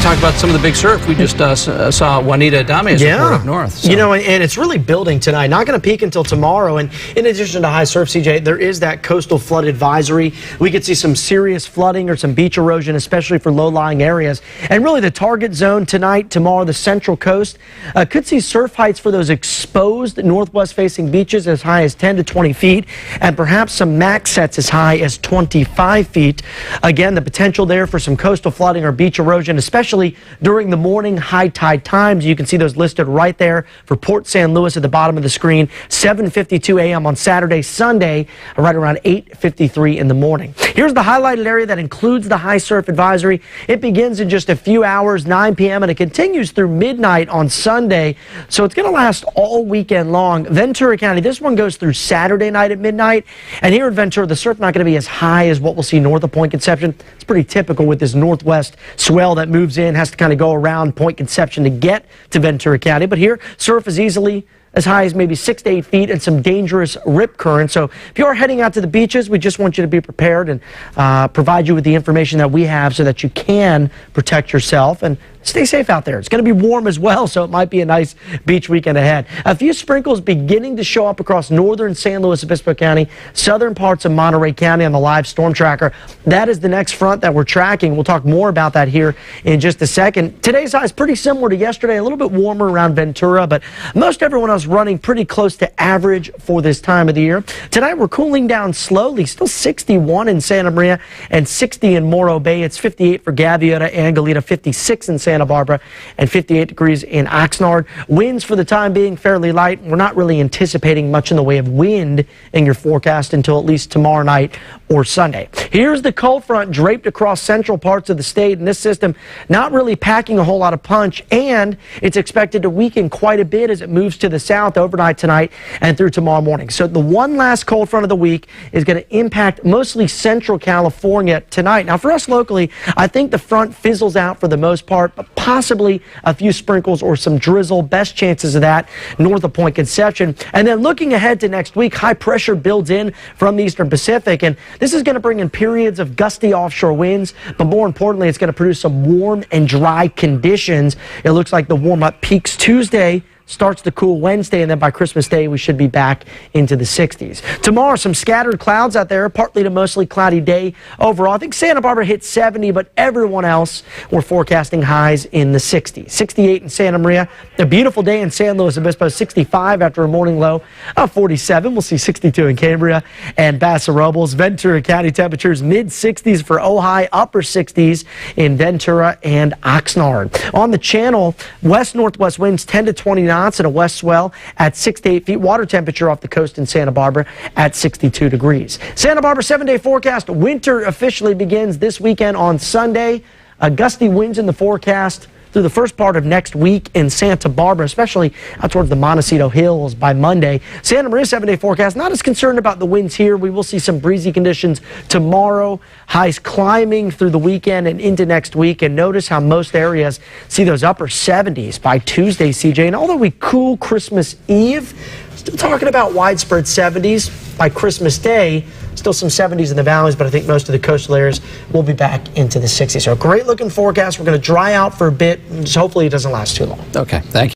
talk about some of the big surf. We just saw Juanita Adame's report up north. So. You know, and it's really building tonight. Not going to peak until tomorrow. And in addition to high surf, CJ, there is that coastal flood advisory. We could see some serious flooding or some beach erosion, especially for low-lying areas. And really the target zone tonight, tomorrow, the central coast, could see surf heights for those exposed northwest-facing beaches as high as 10 to 20 feet, and perhaps some max sets as high as 25 feet. Again, the potential there for some coastal flooding or beach erosion, especially during the morning high tide times. You can see those listed right there for Port San Luis at the bottom of the screen, 7:52 a.m. on Saturday, Sunday, right around 8:53 in the morning. Here's the highlighted area that includes the high surf advisory. It begins in just a few hours, 9 p.m., and it continues through midnight on Sunday, so it's going to last all weekend long. Ventura County, this one goes through Saturday night at midnight, and here in Ventura, the surf not going to be as high as what we'll see north of Point Conception. It's pretty typical with this northwest swell that moves in, has to kind of go around Point Conception to get to Ventura County, but here, surf is easily as high as maybe 6 to 8 feet and some dangerous rip currents. So if you are heading out to the beaches, we just want you to be prepared and provide you with the information that we have so that you can protect yourself and stay safe out there. It's going to be warm as well, so it might be a nice beach weekend ahead. A few sprinkles beginning to show up across northern San Luis Obispo County, southern parts of Monterey County on the live storm tracker. That is the next front that we're tracking. We'll talk more about that here in just a second. Today's high is pretty similar to yesterday, a little bit warmer around Ventura, but most everyone else running pretty close to average for this time of the year. Tonight we're cooling down slowly, still 61 in Santa Maria and 60 in Morro Bay. It's 58 for Gaviota and Goleta, 56 in Santa Barbara, and 58 degrees in Oxnard. Winds for the time being fairly light. We're not really anticipating much in the way of wind in your forecast until at least tomorrow night or Sunday. Here's the cold front draped across central parts of the state, and this system not really packing a whole lot of punch, and it's expected to weaken quite a bit as it moves to the south overnight tonight and through tomorrow morning. So the one last cold front of the week is going to impact mostly central California tonight. Now for us locally, I think the front fizzles out for the most part, but possibly a few sprinkles or some drizzle. Best chances of that north of Point Conception. And then looking ahead to next week, high pressure builds in from the Eastern Pacific, and this is going to bring in periods of gusty offshore winds, but more importantly, it's going to produce some warm and dry conditions. It looks like the warm-up peaks Tuesday, starts to cool Wednesday, and then by Christmas Day, we should be back into the 60s. Tomorrow, some scattered clouds out there, partly to mostly cloudy day overall. I think Santa Barbara hit 70, but everyone else, we're forecasting highs in the 60s. 68 in Santa Maria. A beautiful day in San Luis Obispo, 65 after a morning low of 47. We'll see 62 in Cambria and Paso Robles. Ventura County temperatures mid-60s for Ojai, upper 60s in Ventura and Oxnard. On the channel, west-northwest winds 10 to 29. And a west swell at 6 to 8 feet. Water temperature off the coast in Santa Barbara at 62 degrees. Santa Barbara 7-day forecast. Winter officially begins this weekend on Sunday. Gusty winds in the forecast through the first part of next week in Santa Barbara, especially out towards the Montecito Hills by Monday. Santa Maria 7-day forecast, not as concerned about the winds here. We will see some breezy conditions tomorrow. Highs climbing through the weekend and into next week. And notice how most areas see those upper 70s by Tuesday, CJ. And although we cool Christmas Eve, still talking about widespread 70s by Christmas Day. Still some 70s in the valleys, but I think most of the coastal areas will be back into the 60s. So great looking forecast. We're going to dry out for a bit. Hopefully it doesn't last too long. Okay, thank you.